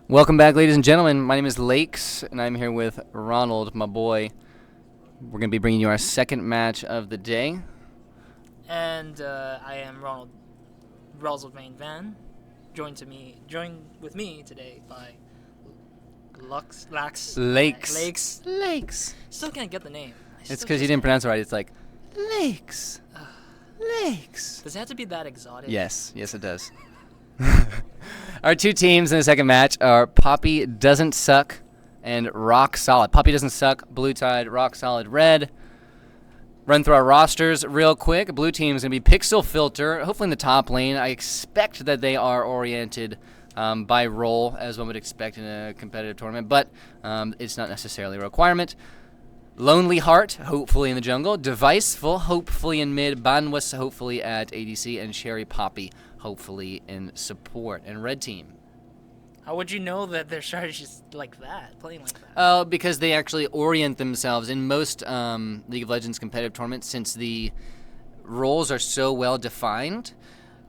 Welcome back, ladies and gentlemen. My name is Lakes, and I'm here with Ronald, my boy. We're going to be bringing you our second match of the day. And I am Ronald Main Van, joined with me today by Lakes. Still can't get the name. It's because you didn't pronounce it right. It's like Lakes. Lakes. Does it have to be that exotic? Yes, it does. Our two teams in the second match are Poppy Doesn't Suck and Rock Solid. Poppy Doesn't Suck, Blue Tide, Rock Solid, Red. Run through our rosters real quick. Blue team is going to be Pixel Filter, hopefully in the top lane. I expect that they are oriented by role, as one would expect in a competitive tournament, but it's not necessarily a requirement. Lonely Heart, hopefully in the jungle. Deviceful, hopefully in mid. Banwas, hopefully at ADC. And Cherry Poppy, hopefully in support. And Red team. How would you know that their strategy is like that, playing like that? Because they actually orient themselves in most League of Legends competitive tournaments. Since the roles are so well defined,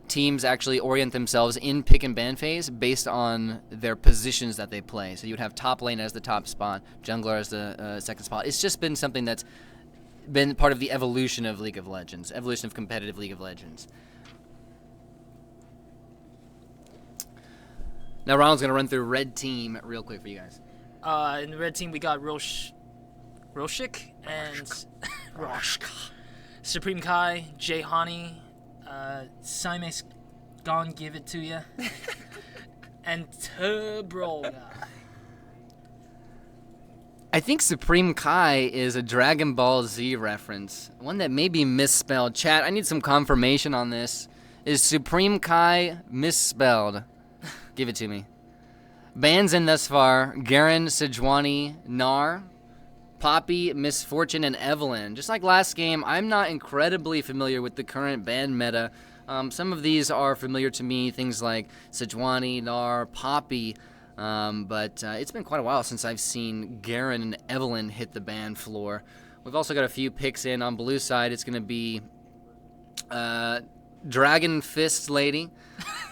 teams actually orient themselves in pick and ban phase based on their positions that they play. So you would have top lane as the top spot, jungler as the second spot. It's just been something that's been part of the evolution of League of Legends, evolution of competitive League of Legends. Now Ronald's going to run through Red team real quick for you guys. In the Red team, we got Roshik and Supreme Kai, Jay Hani, Simex Gone Give It To Ya, and Tubroga. I think Supreme Kai is a Dragon Ball Z reference, one that may be misspelled. Chat, I need some confirmation on this. Is Supreme Kai misspelled? Give it to me. Bans in thus far: Garen, Sejuani, Gnar, Poppy, Misfortune, and Evelyn. Just like last game, I'm not incredibly familiar with the current ban meta. Some of these are familiar to me, things like Sejuani, Gnar, Poppy, but it's been quite a while since I've seen Garen and Evelyn hit the ban floor. We've also got a few picks in on blue side. It's going to be Dragon Fist Lady,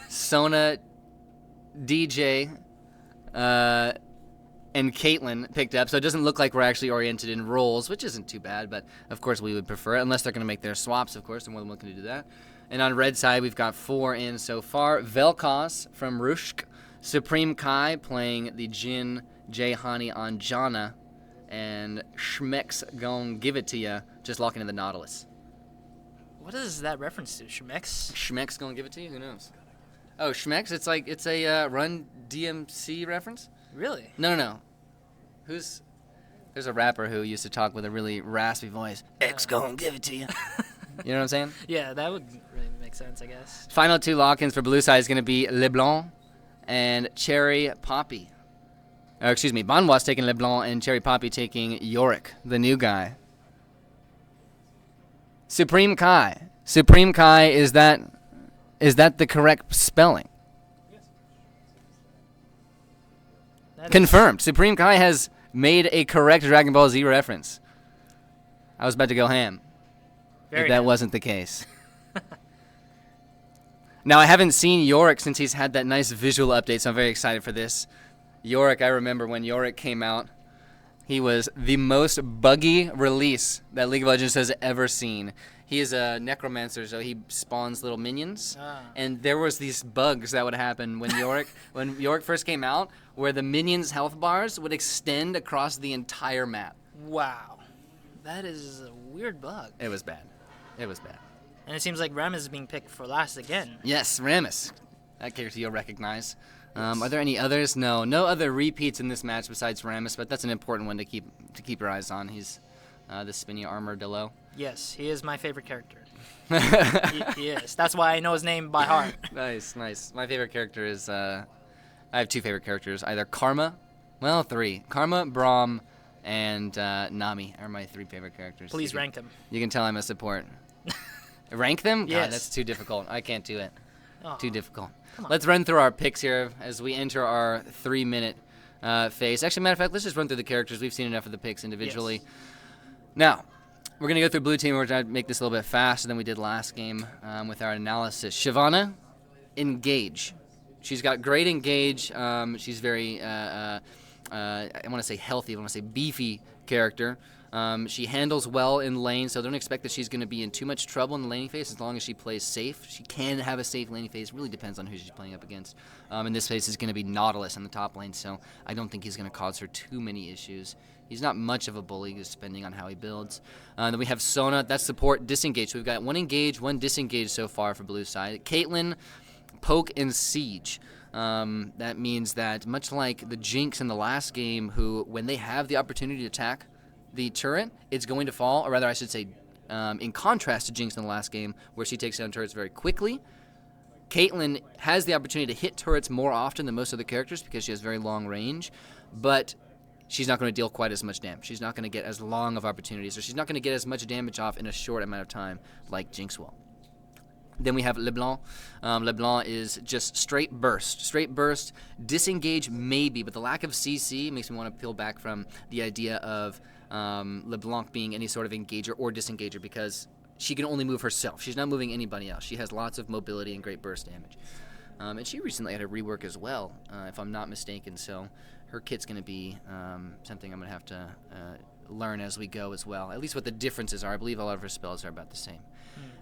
Sona, DJ, and Caitlyn picked up, so it doesn't look like we're actually oriented in roles, which isn't too bad, but of course we would prefer it, unless they're going to make their swaps, of course, they're more than welcome to do that. And on red side, we've got 4 in so far. Vel'Koz from Rushk, Supreme Kai playing the Jhin, Jay Hani on Janna, and Schmeck's Gon Give It To Ya, just locking in the Nautilus. What is that reference to? Schmeck's? Schmeck's Gonna Give It To You? Who knows? Oh, Schmeck's? It's a Run DMC reference? Really? No. There's a rapper who used to talk with a really raspy voice. X gon' give it to you. You know what I'm saying? Yeah, that would really make sense, I guess. Final 2 lock-ins for blue side is going to be LeBlanc and Cherry Poppy. Banwas taking LeBlanc and Cherry Poppy taking Yorick, the new guy. Supreme Kai. Supreme Kai, is that the correct spelling? Yes. Confirmed. Supreme Kai has made a correct Dragon Ball Z reference. I was about to go ham if that wasn't the case. Now, I haven't seen Yorick since he's had that nice visual update, so I'm very excited for this. Yorick, I remember when Yorick came out, he was the most buggy release that League of Legends has ever seen. He is a necromancer, so he spawns little minions. And there was these bugs that would happen when Yorick first came out, where the minions' health bars would extend across the entire map. Wow. That is a weird bug. It was bad. And it seems like Rammus is being picked for last again. Yes, Rammus. That character you'll recognize. Are there any others? No other repeats in this match besides Rammus, but that's an important one to keep your eyes on. He's the spinny armadillo. Yes, he is my favorite character. he is. That's why I know his name by heart. Nice. My favorite character is, I have 2 favorite characters. Either Karma, 3. Karma, Braum, and Nami are my 3 favorite characters. Please rank them. You can tell I'm a support. Rank them? Yes. God, that's too difficult. I can't do it. Oh, Too difficult. come on. Let's run through our picks here as we enter our 3-minute phase. Actually, matter of fact, let's just run through the characters. We've seen enough of the picks individually. Yes. Now, we're going to go through blue team. We're going to make this a little bit faster than we did last game with our analysis. Shyvana, Engage. She's got great engage. She's very, I want to say healthy, I want to say beefy character. She handles well in lane, so don't expect that she's going to be in too much trouble in the laning phase as long as she plays safe. She can have a safe laning phase. It really depends on who she's playing up against. In this phase is going to be Nautilus in the top lane, so I don't think he's going to cause her too many issues. He's not much of a bully, just depending on how he builds. Then we have Sona. That's support disengage. So we've got 1 engage, 1 disengage so far for blue side. Caitlyn, poke, and siege. That means that much like the Jinx in the last game, who, when they have the opportunity to attack the turret, it's going to fall, or rather I should say, in contrast to Jinx in the last game, where she takes down turrets very quickly, Caitlyn has the opportunity to hit turrets more often than most other characters because she has very long range, but she's not going to deal quite as much damage. She's not going to get as long of opportunities, or she's not going to get as much damage off in a short amount of time like Jinx will. Then we have LeBlanc. LeBlanc is just straight burst. Straight burst, disengage maybe, but the lack of CC makes me want to peel back from the idea of LeBlanc being any sort of engager or disengager because she can only move herself. She's not moving anybody else. She has lots of mobility and great burst damage. And she recently had a rework as well, if I'm not mistaken, so her kit's going to be something I'm going to have to learn as we go as well, at least what the differences are. I believe a lot of her spells are about the same.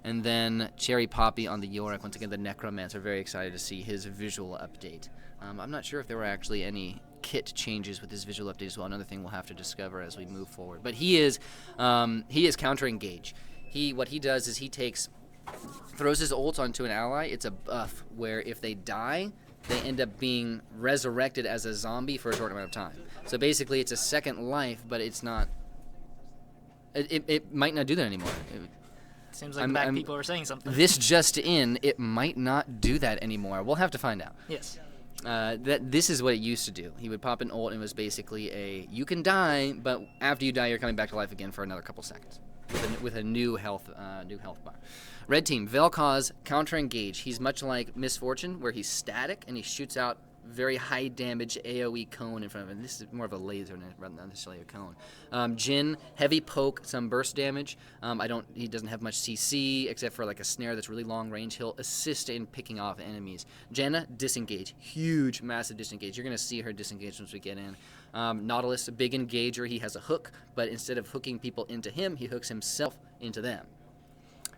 And then Cherry Poppy on the Yorick, once again the Necromancer, very excited to see his visual update. I'm not sure if there were actually any kit changes with his visual update as well, another thing we'll have to discover as we move forward. But he is counter engage. What he does is he throws his ult onto an ally. It's a buff where if they die, they end up being resurrected as a zombie for a short amount of time. So basically it's a second life, but it's not, it might not do that anymore. Seems like people are saying something. This just in, it might not do that anymore. We'll have to find out. Yes. This is what it used to do. He would pop an ult and it was basically you can die, but after you die, you're coming back to life again for another couple seconds with a new health bar. Red team, Vel'Koz, counter engage. He's much like Misfortune, where he's static and he shoots out very high damage AoE cone in front of him. This is more of a laser rather than necessarily a cone. Jhin, heavy poke, some burst damage. He doesn't have much CC except for like a snare that's really long range. He'll assist in picking off enemies. Janna, disengage, huge, massive disengage. You're gonna see her disengage once we get in. Nautilus, a big engager. He has a hook, but instead of hooking people into him, he hooks himself into them.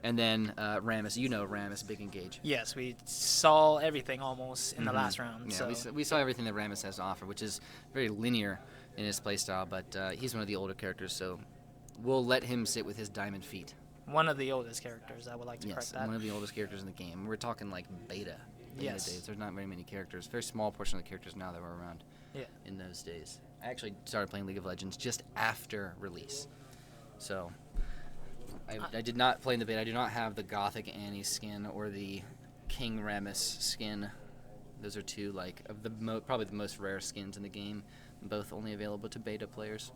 And then Rammus, Rammus, big engage. Yes, we saw everything almost in the last round. Yeah, so. we saw everything that Rammus has to offer, which is very linear in his playstyle, but he's one of the older characters, so we'll let him sit with his diamond feet. One of the oldest characters, I would like to correct that. Yes, one of the oldest characters in the game. We're talking like beta yes. days. There's not very many characters. Very small portion of the characters now that were around in those days. I actually started playing League of Legends just after release, so I did not play in the beta. I do not have the Gothic Annie skin or the King Rammus skin. Those are two of the probably the most rare skins in the game. Both only available to beta players.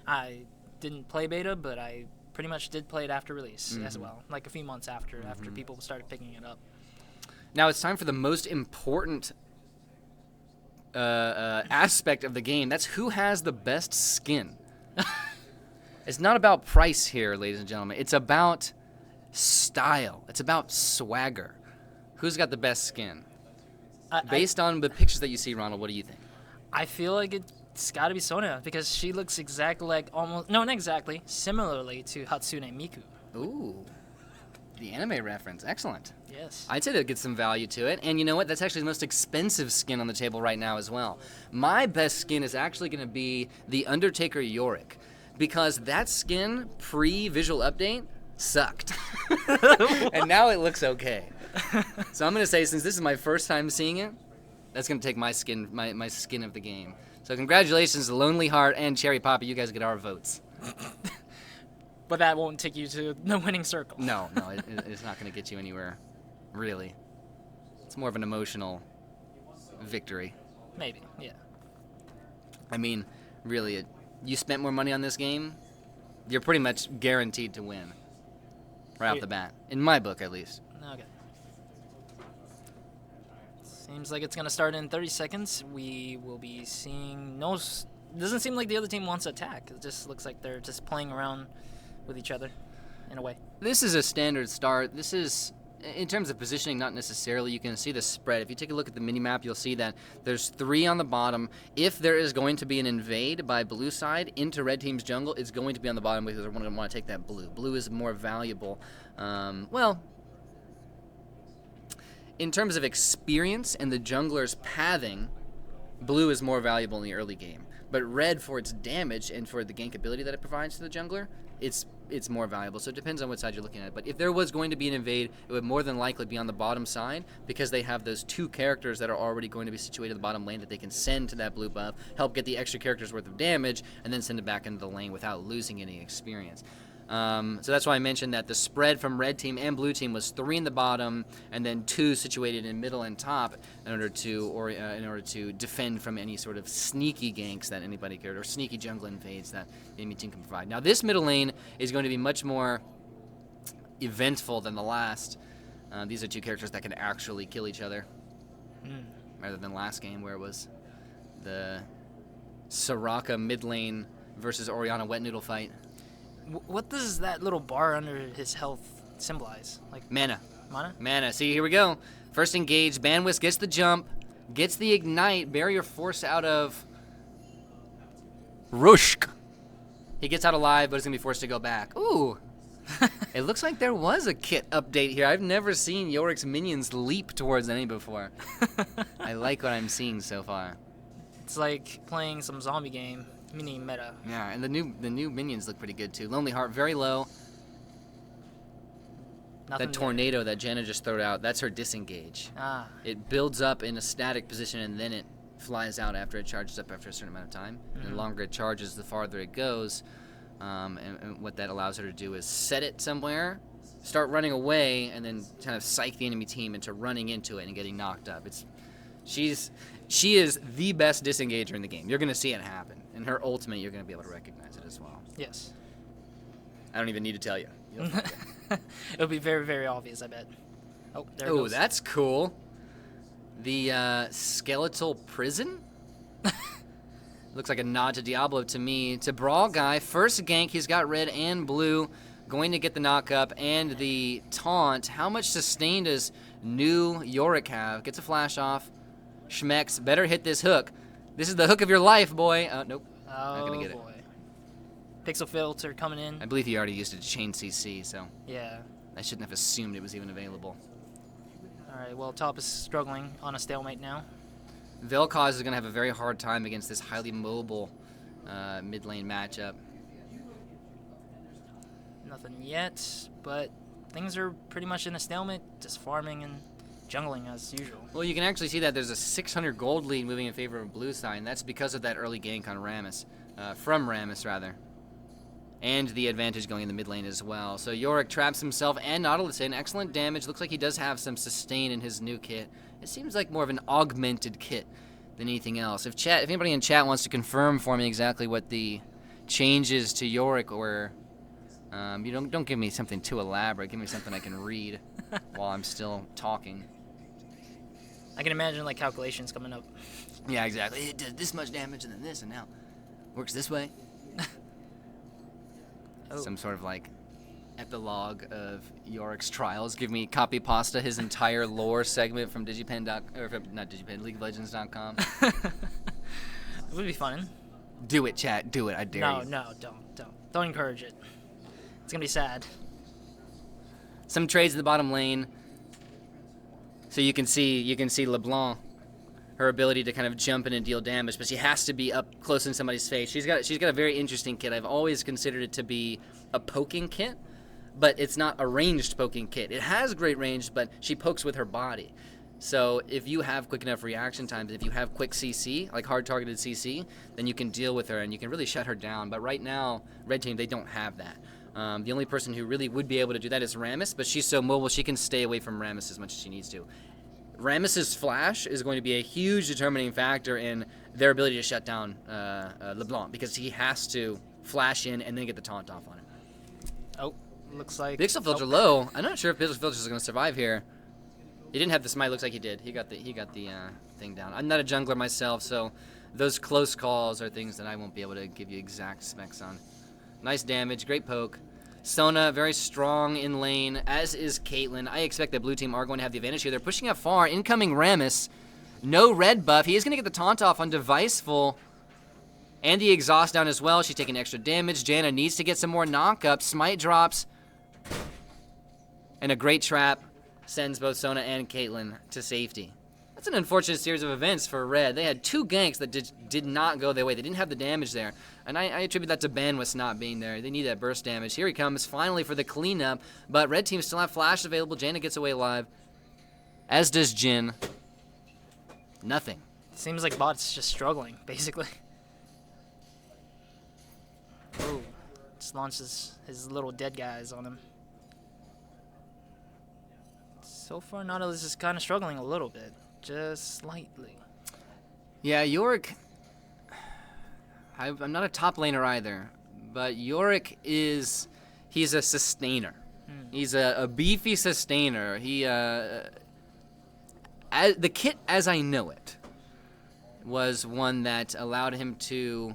I didn't play beta, but I pretty much did play it after release as well, like a few months after people started picking it up. Now it's time for the most important aspect of the game. That's who has the best skin. It's not about price here, ladies and gentlemen. It's about style. It's about swagger. Who's got the best skin? Based on the pictures that you see, Ronald, what do you think? I feel like it's got to be Sona because she looks exactly like not exactly, similarly to Hatsune Miku. Ooh, the anime reference. Excellent. Yes. I'd say that gets some value to it. And you know what? That's actually the most expensive skin on the table right now as well. My best skin is actually going to be the Undertaker Yorick. Because that skin, pre-visual update, sucked. And now it looks okay. So I'm going to say, since this is my first time seeing it, that's going to take my skin, my skin of the game. So congratulations to Lonely Heart and Cherry Poppy. You guys get our votes. But that won't take you to the winning circle. No, it's not going to get you anywhere, really. It's more of an emotional victory. Maybe, yeah. I mean, really, you spent more money on this game, you're pretty much guaranteed to win. Right off the bat. In my book, at least. Okay. Seems like it's going to start in 30 seconds. We will be seeing doesn't seem like the other team wants to attack. It just looks like they're just playing around with each other in a way. This is a standard start. This is In terms of positioning, not necessarily. You can see the spread. If you take a look at the mini-map, you'll see that there's 3 on the bottom. If there is going to be an invade by blue side into red team's jungle, it's going to be on the bottom because they're going to want to take that blue. Blue is more valuable. Well, in terms of experience and the jungler's pathing, blue is more valuable in the early game. But red, for its damage and for the gank ability that it provides to the jungler, it's more valuable. So it depends on what side you're looking at. But if there was going to be an invade, it would more than likely be on the bottom side because they have those 2 characters that are already going to be situated in the bottom lane that they can send to that blue buff, help get the extra characters worth of damage, and then send it back into the lane without losing any experience. So that's why I mentioned that the spread from red team and blue team was 3 in the bottom and then 2 situated in middle and top in order to defend from any sort of sneaky ganks that anybody could, or sneaky jungle invades that the enemy team can provide. Now this middle lane is going to be much more eventful than the last. These are 2 characters that can actually kill each other, rather than last game where it was the Soraka mid lane versus Orianna wet noodle fight. What does that little bar under his health symbolize? Like Mana. Mana? Mana. See, here we go. First engage. Banwist gets the jump, gets the ignite. Barrier force out of Rushk. He gets out alive, but he's going to be forced to go back. Ooh. It looks like there was a kit update here. I've never seen Yorick's minions leap towards any before. I like what I'm seeing so far. It's like playing some zombie game. Mini meta. Yeah, and the new minions look pretty good too. Lonely Heart very low. Nothing That tornado that Janna just threw out, that's her disengage. Ah. It builds up in a static position and then it flies out after it charges up after a certain amount of time. And the longer it charges, the farther it goes. And what that allows her to do is set it somewhere, start running away, and then kind of psych the enemy team into running into it and getting knocked up. She is the best disengager in the game. You're going to see it happen. And her ultimate, you're going to be able to recognize it as well. Yes. I don't even need to tell you. It'll be very, very obvious, I bet. Oh, there it goes. Oh, that's cool. The skeletal prison? Looks like a nod to Diablo to me. To Brawl Guy, first gank, he's got red and blue. Going to get the knock up and the taunt. How much sustain does new Yorick have? Gets a flash off. Schmecks, better hit this hook. This is the hook of your life, boy. Nope. Oh, not gonna get boy. Pixel filter coming in. I believe he already used it to chain CC, so Yeah. I shouldn't have assumed it was even available. Alright, well, top is struggling on a stalemate now. Vel'Koz is going to have a very hard time against this highly mobile mid lane matchup. Nothing yet, but things are pretty much in a stalemate, just farming and jungling as usual. Well, you can actually see that there's a 600 gold lead moving in favor of blue side, and that's because of that early gank on Rammus. From Rammus, rather. And the advantage going in the mid lane as well. So Yorick traps himself and Nautilus in. Excellent damage. Looks like he does have some sustain in his new kit. It seems like more of an augmented kit than anything else. If anybody in chat wants to confirm for me exactly what the changes to Yorick were, you don't give me something too elaborate. Give me something I can read while I'm still talking. I can imagine like calculations coming up. Yeah, exactly. It did this much damage and then this and now works this way. Oh. Some sort of like epilogue of Yorick's trials. Give me copy pasta his entire lore segment from League of Legends.com. It would be fun. Do it, chat. Do it. I dare you. No, don't encourage it. It's gonna be sad. Some trades in the bottom lane. So you can see LeBlanc, her ability to kind of jump in and deal damage, but she has to be up close in somebody's face. She's got a very interesting kit. I've always considered it to be a poking kit, but it's not a ranged poking kit. It has great range, but she pokes with her body. So if you have quick enough reaction times, if you have quick CC, like hard targeted CC, then you can deal with her and you can really shut her down. But right now, red team, they don't have that. The only person who really would be able to do that is Rammus, but she's so mobile she can stay away from Rammus as much as she needs to. Rammus's flash is going to be a huge determining factor in their ability to shut down LeBlanc, because he has to flash in and then get the taunt off on him. Oh, looks like Pixel filter low. I'm not sure if Pixel filter is going to survive here. He didn't have the smite. Looks like he did. He got the thing down. I'm not a jungler myself, so those close calls are things that I won't be able to give you exact specs on. Nice damage, great poke. Sona very strong in lane, as is Caitlyn. I expect that blue team are going to have the advantage here. They're pushing up far. Incoming Rammus. No red buff. He is going to get the taunt off on Deviceful. And the exhaust down as well. She's taking extra damage. Janna needs to get some more knock-up. Smite drops. And a great trap sends both Sona and Caitlyn to safety. That's an unfortunate series of events for Red. They had 2 ganks that did not go their way. They didn't have the damage there. And I attribute that to Banwis not being there. They need that burst damage. Here he comes finally for the cleanup. But Red team still have flash available. Janna gets away alive. As does Jin. Nothing. Seems like bot's just struggling, basically. Ooh, just launches his little dead guys on him. So far, Nautilus is kind of struggling a little bit. Just slightly. Yeah, Yorick... I'm not a top laner either, but Yorick is... He's a sustainer. He's a beefy sustainer. He... the kit as I know it was one that allowed him to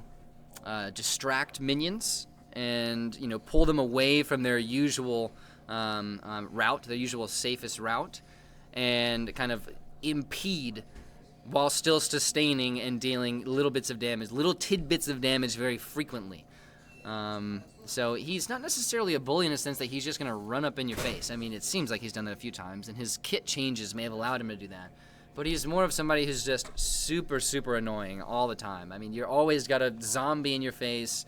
distract minions and, pull them away from their usual route, their usual safest route, and kind of impede while still sustaining and dealing little bits of damage, little tidbits of damage very frequently. So he's not necessarily a bully in the sense that he's just going to run up in your face. I mean, it seems like he's done that a few times, and his kit changes may have allowed him to do that. But he's more of somebody who's just super, super annoying all the time. I mean, you're always got a zombie in your face.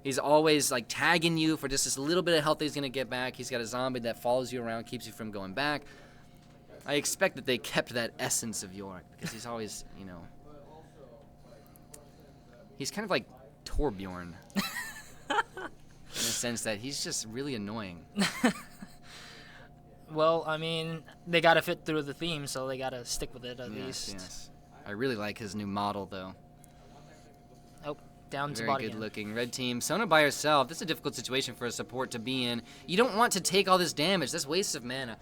He's always, tagging you for just this little bit of health that he's going to get back. He's got a zombie that follows you around, keeps you from going back. I expect that they kept that essence of Yorick, because he's always, he's kind of like Torbjorn. In the sense that he's just really annoying. Well, I mean, they gotta fit through the theme, so they gotta stick with it at least. Yes. I really like his new model, though. Oh, down to Very bot good again. looking. Red team. Sona by herself. This is a difficult situation for a support to be in. You don't want to take all this damage. That's waste of mana.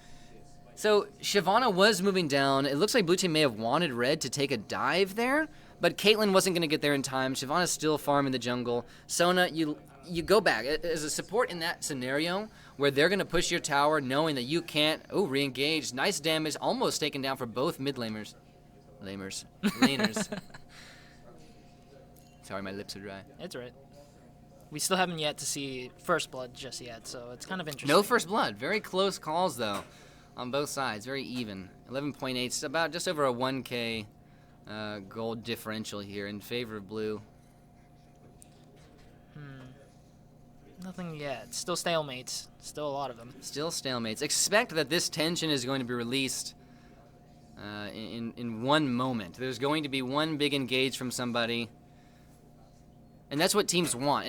So, Shyvana was moving down. It looks like blue team may have wanted red to take a dive there, but Caitlyn wasn't going to get there in time. Shyvana's still farming the jungle. Sona, you go back. As a support in that scenario where they're going to push your tower knowing that you can't... Oh, re-engage. Nice damage. Almost taken down for both mid laners. Laners. Sorry, my lips are dry. It's right. We still haven't yet to see First Blood just yet, so it's kind of interesting. No First Blood. Very close calls, though, on both sides. Very even. 11.8. It's about just over a 1K gold differential here in favor of blue. Nothing yet. Still stalemates. Still a lot of them. Still stalemates. Expect that this tension is going to be released in one moment. There's going to be one big engage from somebody, and that's what teams want.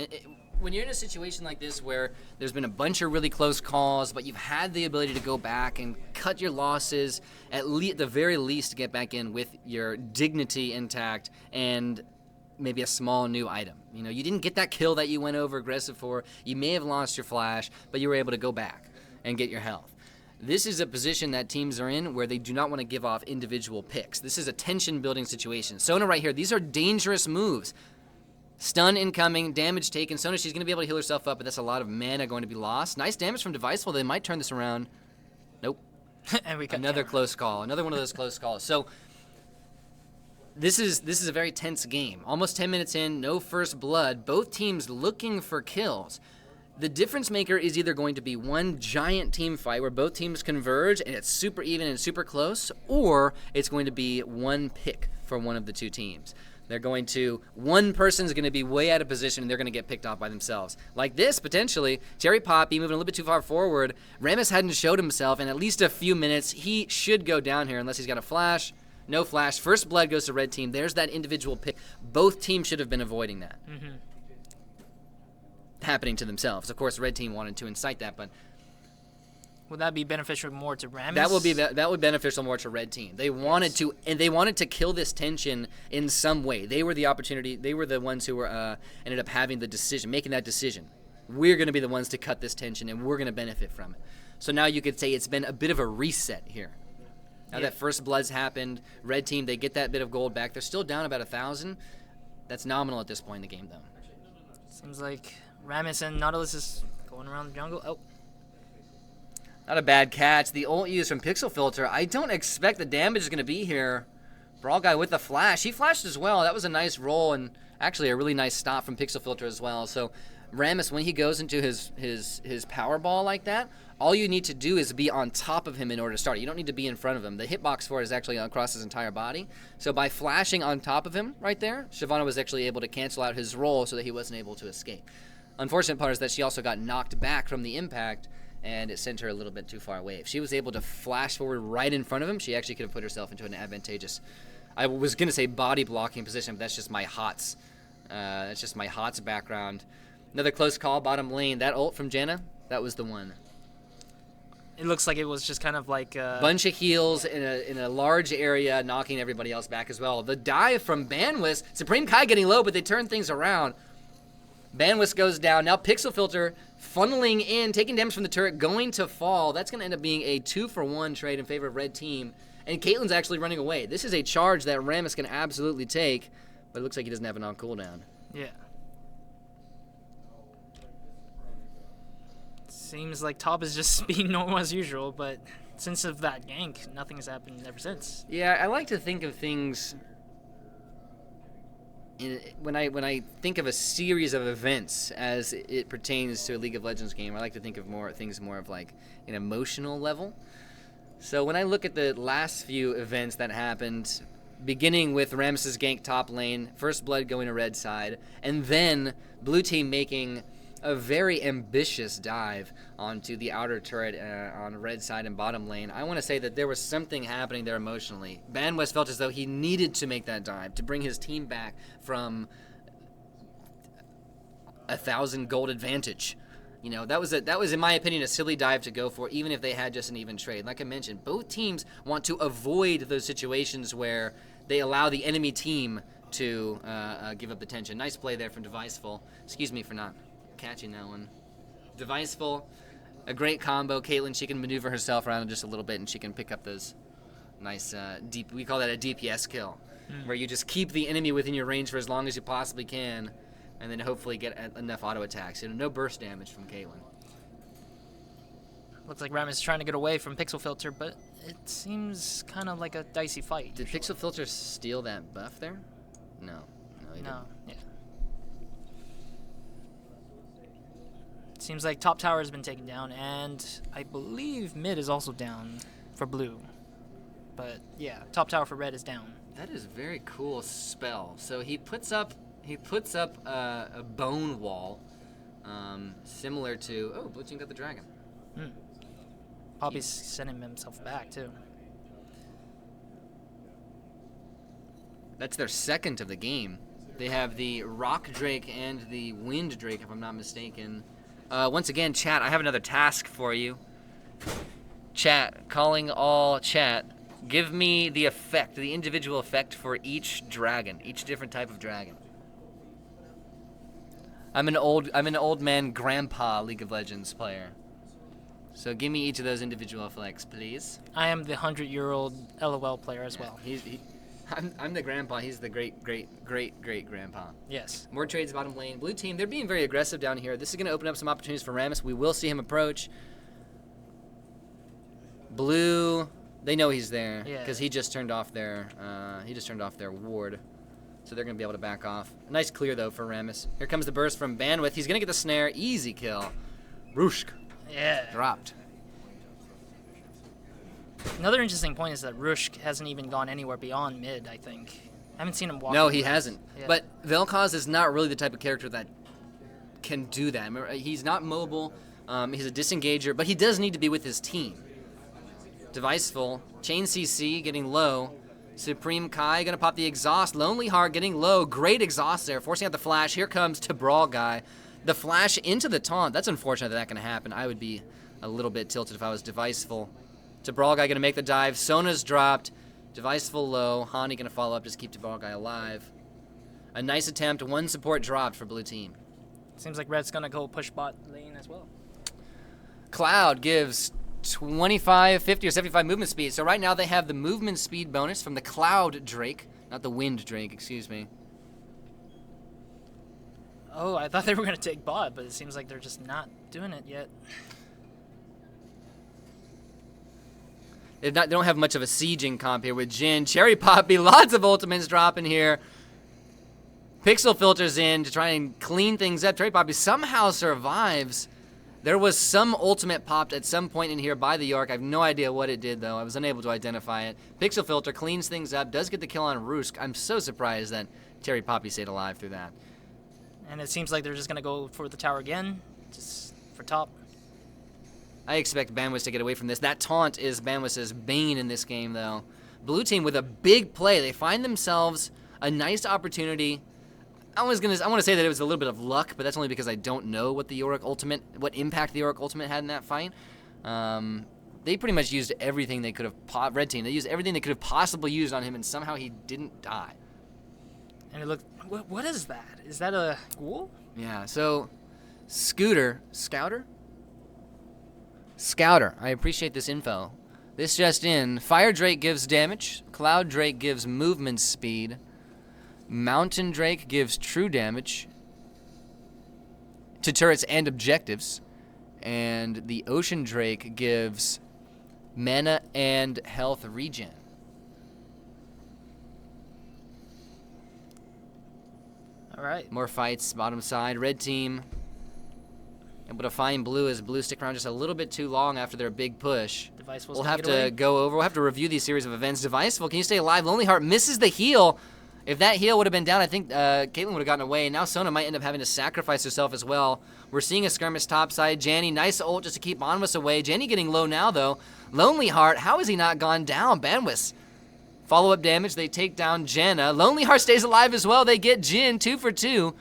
When you're in a situation like this where there's been a bunch of really close calls, but you've had the ability to go back and cut your losses, at the very least to get back in with your dignity intact and maybe a small new item. You didn't get that kill that you went over aggressive for. You may have lost your flash, but you were able to go back and get your health. This is a position that teams are in where they do not want to give off individual picks. This is a tension-building situation. Sona right here, these are dangerous moves. Stun incoming, damage taken. Sona, she's going to be able to heal herself up, but that's a lot of mana going to be lost. Nice damage from Deviceful. They might turn this around. Nope. And we got Another close call. Another one of those close calls. So this is a very tense game. Almost 10 minutes in, no first blood. Both teams looking for kills. The difference maker is either going to be one giant team fight where both teams converge and it's super even and super close, or it's going to be one pick for one of the two teams. One person's going to be way out of position and they're going to get picked off by themselves. Like this, potentially, Cherry Poppy moving a little bit too far forward. Rammus hadn't showed himself in at least a few minutes. He should go down here unless he's got a flash. No flash. First blood goes to red team. There's that individual pick. Both teams should have been avoiding that. Happening to themselves. Of course, red team wanted to incite that, but would that be beneficial more to Rammus? That would be beneficial more to red team. They wanted to kill this tension in some way. They were the opportunity. They were the ones who were ended up having the decision, making that decision. We're going to be the ones to cut this tension, and we're going to benefit from it. So now you could say it's been a bit of a reset here. Now that first blood's happened, red team, they get that bit of gold back. They're still down about 1,000. That's nominal at this point in the game, though. Seems like Rammus and Nautilus' Going around the jungle. Oh. Not a bad catch. The ult used from Pixel Filter. I don't expect the damage is going to be here. Brawl Guy with the flash. He flashed as well. That was a nice roll and actually a really nice stop from Pixel Filter as well. So Rammus, when he goes into his power ball like that, all you need to do is be on top of him in order to start it. You don't need to be in front of him. The hitbox for it is actually across his entire body. So by flashing on top of him right there, Shyvana was actually able to cancel out his roll so that he wasn't able to escape. Unfortunate part is that she also got knocked back from the impact, and it sent her a little bit too far away. If she was able to flash forward right in front of him, she actually could have put herself into an advantageous, I was going to say body blocking position, but that's just my HOTS. That's just my HOTS background. Another close call, bottom lane. That ult from Janna, that was the one. It looks like it was just kind of like bunch of heals in a large area, knocking everybody else back as well. The dive from Banwis, Supreme Kai getting low, but they turn things around. Banwis goes down. Now Pixel Filter funneling in, taking damage from the turret, going to fall. That's going to end up being a 2-for-1 trade in favor of red team. And Caitlyn's actually running away. This is a charge that Rammus can absolutely take, but it looks like he doesn't have it on cooldown. Yeah. Seems like top is just being normal as usual, but since of that gank, nothing has happened ever since. Yeah, I like to think of things when I think of a series of events as it pertains to a League of Legends game. I like to think of things more of like an emotional level. So when I look at the last few events that happened, beginning with Rammus's gank top lane, first blood going to red side, and then blue team making a very ambitious dive onto the outer turret on red side and bottom lane. I want to say that there was something happening there emotionally. Banwis felt as though he needed to make that dive to bring his team back from 1,000 gold advantage. You know, that was in my opinion a silly dive to go for, even if they had just an even trade. Like I mentioned, both teams want to avoid those situations where they allow the enemy team to give up the tension. Nice play there from Deviceful. Excuse me for not catching that one. Deviceful, a great combo. Caitlyn, she can maneuver herself around just a little bit and she can pick up those nice deep, we call that a DPS kill, where you just keep the enemy within your range for as long as you possibly can and then hopefully get enough auto attacks. You know, no burst damage from Caitlyn. Looks like Rammus is trying to get away from Pixel Filter, but it seems kind of like a dicey fight. Did Pixel Filter steal that buff there? No, he didn't. Yeah. Seems like top tower has been taken down, and I believe mid is also down for blue. But yeah, top tower for red is down. That is a very cool spell. So he puts up a bone wall, similar to blue team got the dragon. Poppy's sending himself back too. That's their second of the game. They have the Rock Drake and the Wind Drake, if I'm not mistaken. Once again, chat, I have another task for you. Chat, calling all chat. Give me the effect, the individual effect for each dragon, each different type of dragon. I'm an old man grandpa League of Legends player. So give me each of those individual effects, please. I am the 100-year-old LOL player as well. I'm the grandpa. He's the great grandpa. Yes. More trades bottom lane. Blue team, they're being very aggressive down here. This is going to open up some opportunities for Rammus. We will see him approach. Blue, they know he's there because he just turned off their ward. So they're going to be able to back off. Nice clear though for Rammus. Here comes the burst from Bandwidth. He's going to get the snare. Easy kill. Rooshk. Yeah. Dropped. Another interesting point is that Rushk hasn't even gone anywhere beyond mid, I think. I haven't seen him walk. No, he hasn't. Yeah. But Vel'Koz is not really the type of character that can do that. Remember, he's not mobile. He's a disengager, but he does need to be with his team. Deviceful. Chain CC getting low. Supreme Kai going to pop the exhaust. Lonely Heart getting low. Great exhaust there, forcing out the flash. Here comes to Brawl Guy. The flash into the taunt. That's unfortunate that can happen. I would be a little bit tilted if I was Deviceful. To Brawl Guy going to make the dive. Sona's dropped. Deviceful low. Hani going to follow up, just keep Brawl Guy alive. A nice attempt. One support dropped for blue team. Seems like red's going to go push bot lane as well. Cloud gives 25, 50, or 75 movement speed. So right now they have the movement speed bonus from the Cloud Drake. Not the Wind Drake, excuse me. Oh, I thought they were going to take bot, but it seems like they're just not doing it yet. They don't have much of a sieging comp here with Jin. Cherry Poppy, lots of ultimates dropping here. Pixel filters in to try and clean things up. Cherry Poppy somehow survives. There was some ultimate popped at some point in here by the York. I have no idea what it did, though. I was unable to identify it. Pixel filter cleans things up, does get the kill on Rusk. I'm so surprised that Cherry Poppy stayed alive through that. And it seems like they're just going to go for the tower again, just for top. I expect Banwis to get away from this. That taunt is Banwis's bane in this game, though. Blue team with a big play. They find themselves a nice opportunity. I want to say that it was a little bit of luck, but that's only because I don't know what what impact the Yorick ultimate had in that fight. They pretty much used everything they could have. Red team, they used everything they could have possibly used on him, and somehow he didn't die. And it looked. What is that? Is that a ghoul? Yeah. So, Scouter. I appreciate this info. This just in: Fire Drake gives damage. Cloud Drake gives movement speed. Mountain Drake gives true damage to turrets and objectives. And the Ocean Drake gives mana and health regen. All right. More fights, bottom side. Red team able to find blue as blue stick around just a little bit too long after their big push. We'll have to go over. We'll have to review these series of events. Deviceful, can you stay alive? Lonely Heart misses the heal. If that heal would have been down, I think Caitlyn would have gotten away. Now Sona might end up having to sacrifice herself as well. We're seeing a skirmish topside. Janny, nice ult just to keep Banwis away. Janny getting low now, though. Lonely Heart, how has he not gone down? Banwis. Follow-up damage, they take down Janna. Lonely Heart stays alive as well. They get Jin, 2 for 2.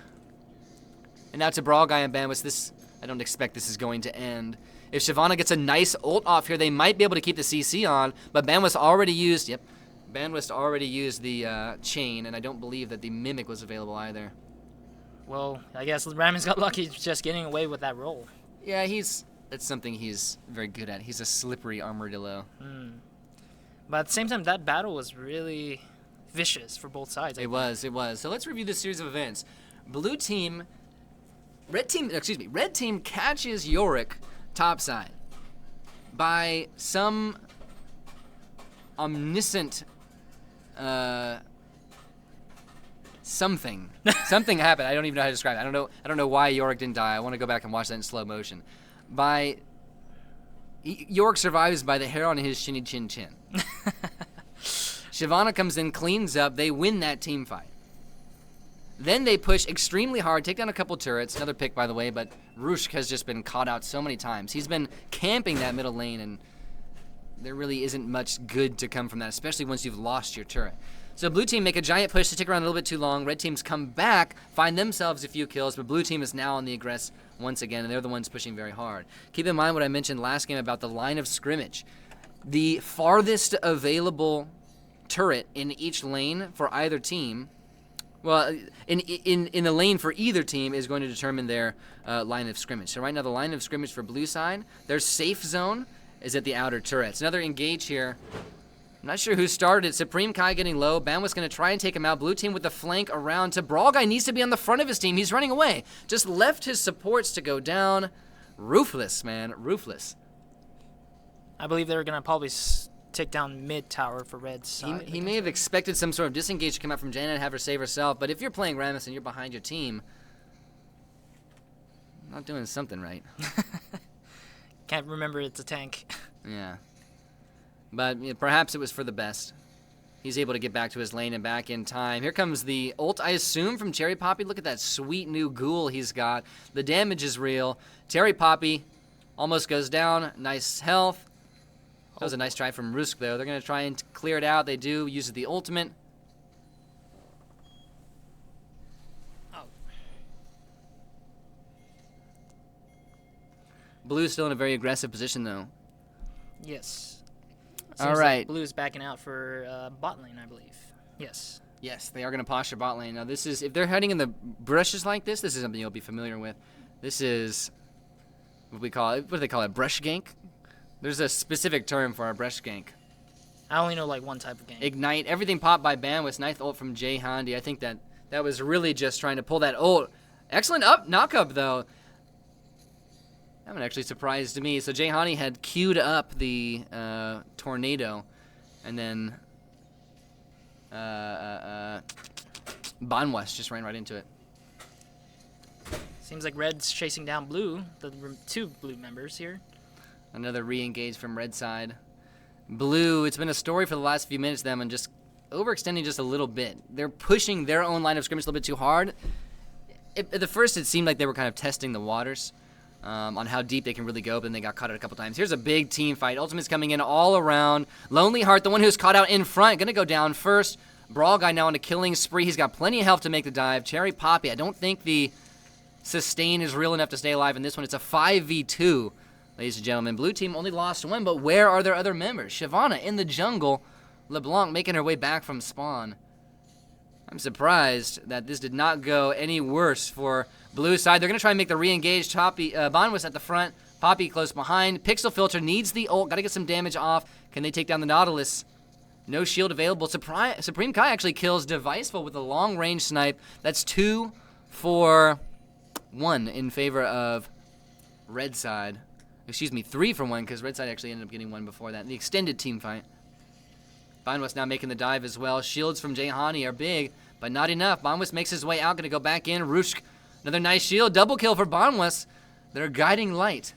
And now to Brawl Guy and Banwis. I don't expect this is going to end. If Shyvana gets a nice ult off here, they might be able to keep the CC on. But Banwis already used... Yep. Banwis already used the chain, and I don't believe that the Mimic was available either. Well, I guess Ramon's got lucky just getting away with that roll. Yeah, that's something he's very good at. He's a slippery armadillo. But at the same time, that battle was really vicious for both sides. It was. So let's review this series of events. Red team catches Yorick topside by some omniscient something happened. I don't even know how to describe it. I don't know why Yorick didn't die. I want to go back and watch that in slow motion. Yorick survives by the hair on his chinny chin chin. Shyvana comes in, cleans up. They win that team fight. Then they push extremely hard, take down a couple turrets. Another pick, by the way, but Rusk has just been caught out so many times. He's been camping that middle lane, and there really isn't much good to come from that, especially once you've lost your turret. So blue team make a giant push to stick around a little bit too long. Red teams come back, find themselves a few kills, but blue team is now on the aggress once again, and they're the ones pushing very hard. Keep in mind what I mentioned last game about the line of scrimmage. The farthest available turret in each lane for either team, well, in the lane for either team is going to determine their line of scrimmage. So right now the line of scrimmage for blue side, their safe zone is at the outer turrets. Another engage here. I'm not sure who started it. Supreme Kai getting low. Banwis going to try and take him out. Blue team with the flank around to Brawl Guy needs to be on the front of his team. He's running away. Just left his supports to go down. Ruthless, man. Ruthless. I believe they're going to probably take down mid tower for Red's. He may have expected some sort of disengage to come out from Janna and have her save herself, but if you're playing Rammus and you're behind your team, not doing something right. Can't remember it's a tank. Yeah. But perhaps it was for the best. He's able to get back to his lane and back in time. Here comes the ult, I assume, from Cherry Poppy. Look at that sweet new ghoul he's got. The damage is real. Cherry Poppy almost goes down. Nice health. That was a nice try from Rusk, though. They're going to try and clear it out. They do. Uses the ultimate. Oh. Blue's still in a very aggressive position, though. Yes. All right. Like Blue's backing out for bot lane, I believe. Yes. Yes, they are going to posture bot lane. Now, this is, if they're heading in the brushes like this is something you'll be familiar with. This is what do they call it? Brush gank? There's a specific term for a brush gank. I only know like one type of gank. Ignite. Everything popped by Banwis. Ninth ult from Jay Handy. I think that was really just trying to pull that ult Excellent up knock-up, though. That one actually surprised me. So Jay Hani had queued up the tornado, and then Banwest just ran right into it. Seems like Red's chasing down Blue, the 2 Blue members here. Another re-engage from Red side. Blue, it's been a story for the last few minutes, them, and just overextending just a little bit. They're pushing their own line of scrimmage a little bit too hard. At the first, it seemed like they were kind of testing the waters on how deep they can really go, but then they got caught out a couple times. Here's a big team fight. Ultimate's coming in all around. Lonely Heart, the one who's caught out in front, going to go down first. Brawl Guy now on a killing spree. He's got plenty of health to make the dive. Cherry Poppy, I don't think the sustain is real enough to stay alive in this one. It's a 5v2, ladies and gentlemen. Blue team only lost 1, but where are their other members? Shyvana in the jungle. LeBlanc making her way back from spawn. I'm surprised that this did not go any worse for Blue side. They're going to try and make the re-engage. Bonwis at the front. Poppy close behind. Pixel Filter needs the ult. Got to get some damage off. Can they take down the Nautilus? No shield available. Supreme Kai actually kills Deviceful with a long-range snipe. That's 2 for 1 in favor of Red side. Excuse me, 3 for 1, because Red side actually ended up getting 1 before that. The extended team fight. Bonwest now making the dive as well. Shields from Jay Hani are big, but not enough. Bonwest makes his way out, going to go back in. Rushk, another nice shield. Double kill for Bonwest. They're guiding light.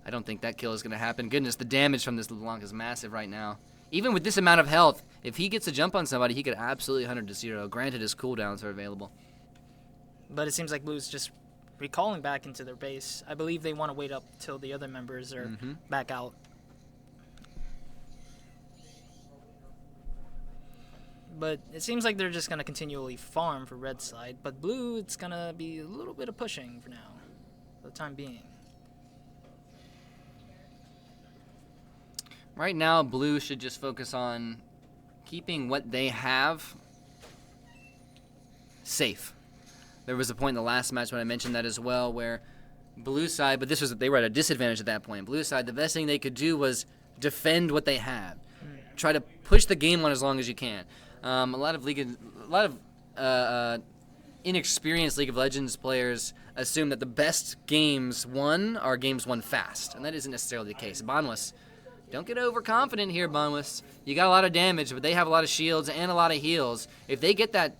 I don't think that kill is going to happen. Goodness, the damage from this LeBlanc is massive right now. Even with this amount of health, if he gets a jump on somebody, he could absolutely 100-0. Granted, his cooldowns are available. But it seems like Blue's just recalling back into their base. I believe they want to wait up till the other members are back out. But it seems like they're just going to continually farm for Red side. But Blue, it's going to be a little bit of pushing for now, for the time being. Right now, Blue should just focus on keeping what they have safe. There was a point in the last match when I mentioned that as well, where Blue side, but they were at a disadvantage at that point. Blue side, the best thing they could do was defend what they had. Try to push the game on as long as you can. A lot of inexperienced League of Legends players assume that the best games won are games won fast, and that isn't necessarily the case. Bonwis, don't get overconfident here, Bonwis. You got a lot of damage, but they have a lot of shields and a lot of heals. If they get that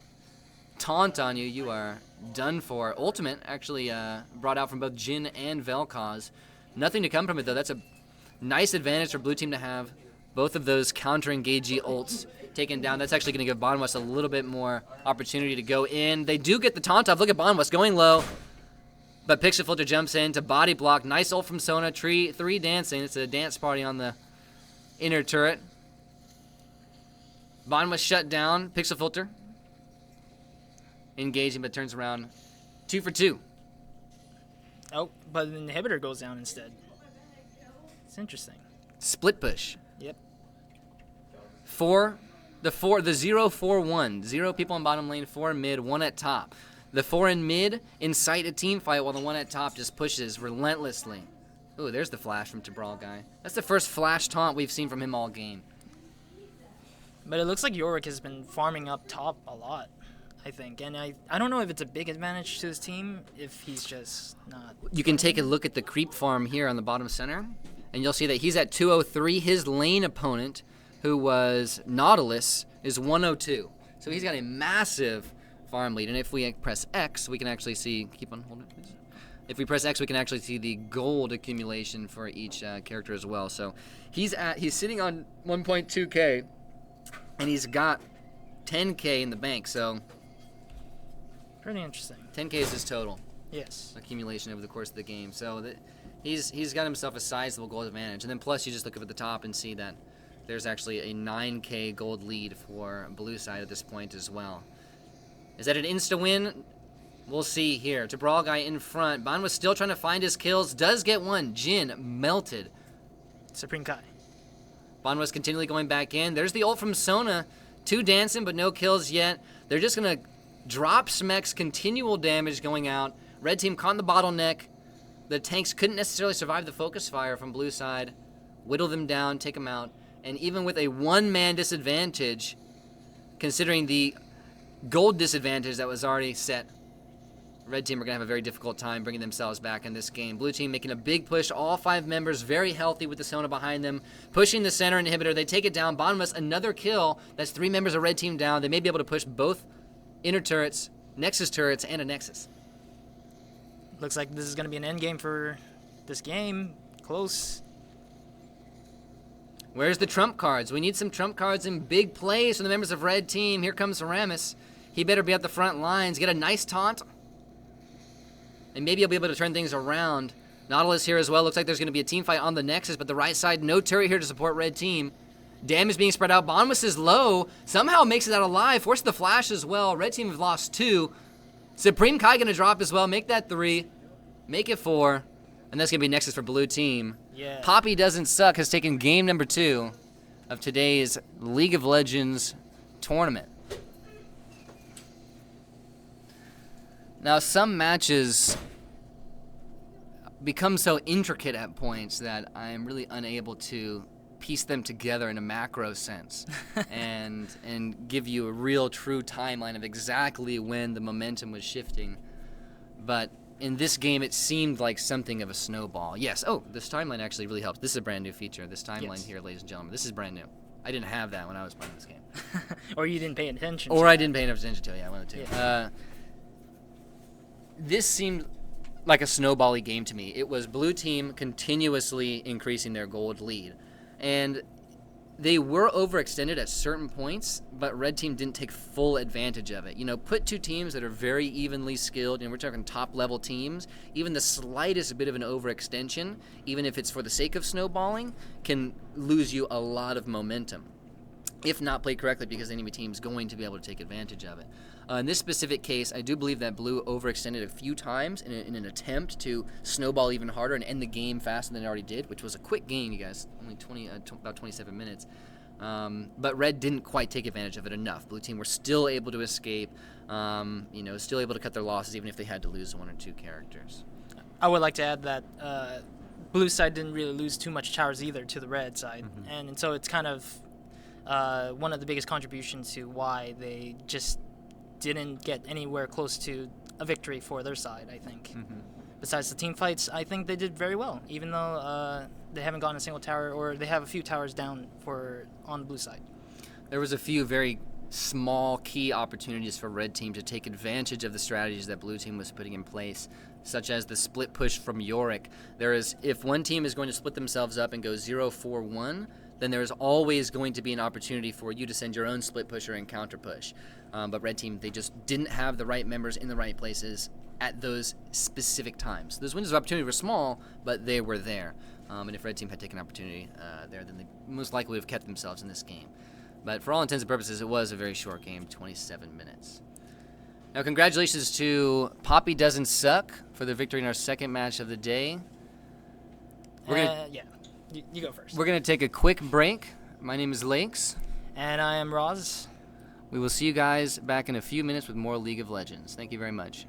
taunt on you, you are done for. Ultimate actually brought out from both Jin and Vel'Koz. Nothing to come from it, though. That's a nice advantage for Blue team to have both of those counter-engagey ults taken down. That's actually going to give Bonwest a little bit more opportunity to go in. They do get the taunt off. Look at Bonwest going low. But Pixel Filter jumps in to body block. Nice ult from Sona. 3 dancing. It's a dance party on the inner turret. Bonwest shut down. Pixel Filter engaging, but turns around. 2 for 2. Oh, but the inhibitor goes down instead. It's interesting. Split push. Yep. The 0-4-1. 0 people in bottom lane, 4 in mid, 1 at top. The 4 in mid incite a team fight while the 1 at top just pushes relentlessly. Ooh, there's the flash from Brawl Guy. That's the first flash taunt we've seen from him all game. But it looks like Yorick has been farming up top a lot, I think. And I don't know if it's a big advantage to his team, if he's just not... You can take a look at the creep farm here on the bottom center, and you'll see that he's at 203. His lane opponent, who was Nautilus, is 102. So he's got a massive farm lead. And if we press X, we can actually see... Keep on holding it, please. If we press X, we can actually see the gold accumulation for each character as well. So he's sitting on 1.2k, and he's got 10k in the bank. So pretty interesting. 10k is his total. Yes. Accumulation over the course of the game. So he's got himself a sizable gold advantage. And then plus you just look up at the top and see that there's actually a 9k gold lead for Blue side at this point as well. Is that an insta-win? We'll see here. To Brawl Guy in front. Ban was still trying to find his kills. Does get one. Jin melted. Supreme Kai. Ban was continually going back in. There's the ult from Sona. 2 dancing, but no kills yet. They're just going to drop Smek's continual damage going out. Red team caught in the bottleneck. The tanks couldn't necessarily survive the focus fire from Blue side. Whittle them down, take them out. And even with a one-man disadvantage, considering the gold disadvantage that was already set. Red team are going to have a very difficult time bringing themselves back in this game. Blue team making a big push. All 5 members very healthy with the Sona behind them. Pushing the center inhibitor. They take it down. Bottomless, another kill. That's 3 members of red team down. They may be able to push both inner turrets, Nexus turrets, and a Nexus. Looks like this is going to be an end game for this game. Close. Where's the trump cards? We need some trump cards in big plays from the members of red team. Here comes Ramus. He better be at the front lines. Get a nice taunt. And maybe he'll be able to turn things around. Nautilus here as well. Looks like there's going to be a team fight on the Nexus, but the right side, no turret here to support red team. Damage being spread out. Bottomless is low. Somehow makes it out alive. Forced the flash as well. Red team have lost 2. Supreme Kai going to drop as well. Make that 3. Make it 4. And that's going to be Nexus for blue team. Yeah. Poppy Doesn't Suck has taken game number 2 of today's League of Legends tournament. Now, some matches become so intricate at points that I am really unable to piece them together in a macro sense and give you a real true timeline of exactly when the momentum was shifting. But in this game, it seemed like something of a snowball. Yes. Oh, this timeline actually really helps. This is a brand new feature. This timeline here, ladies and gentlemen, this is brand new. I didn't have that when I was playing this game. Or you didn't pay attention. Or I didn't pay enough attention to it. Yeah, I wanted to. Yeah. This seemed like a snowbally game to me. It was blue team continuously increasing their gold lead. And they were overextended at certain points, but red team didn't take full advantage of it. You know, put 2 teams that are very evenly skilled, and we're talking top-level teams, even the slightest bit of an overextension, even if it's for the sake of snowballing, can lose you a lot of momentum, if not played correctly, because the enemy team's going to be able to take advantage of it. In this specific case, I do believe that blue overextended a few times in an attempt to snowball even harder and end the game faster than it already did, which was a quick game, you guys, only about 27 minutes. But red didn't quite take advantage of it enough. Blue team were still able to escape, still able to cut their losses even if they had to lose 1 or 2 characters. I would like to add that blue side didn't really lose too much towers either to the red side. Mm-hmm. And so it's kind of one of the biggest contributions to why they just didn't get anywhere close to a victory for their side, I think. Mm-hmm. Besides the team fights, I think they did very well, even though they haven't gotten a single tower, or they have a few towers down on the blue side. There was a few very small key opportunities for red team to take advantage of the strategies that blue team was putting in place, such as the split push from Yorick. If one team is going to split themselves up and go 0-4-1, then there's always going to be an opportunity for you to send your own split pusher and counter push. But red team, they just didn't have the right members in the right places at those specific times. Those windows of opportunity were small, but they were there. And if red team had taken opportunity there, then they most likely would have kept themselves in this game. But for all intents and purposes, it was a very short game, 27 minutes. Now, congratulations to Poppy Doesn't Suck for the victory in our second match of the day. Yeah, you go first. We're going to take a quick break. My name is Lakes. And I am Roz. We will see you guys back in a few minutes with more League of Legends. Thank you very much.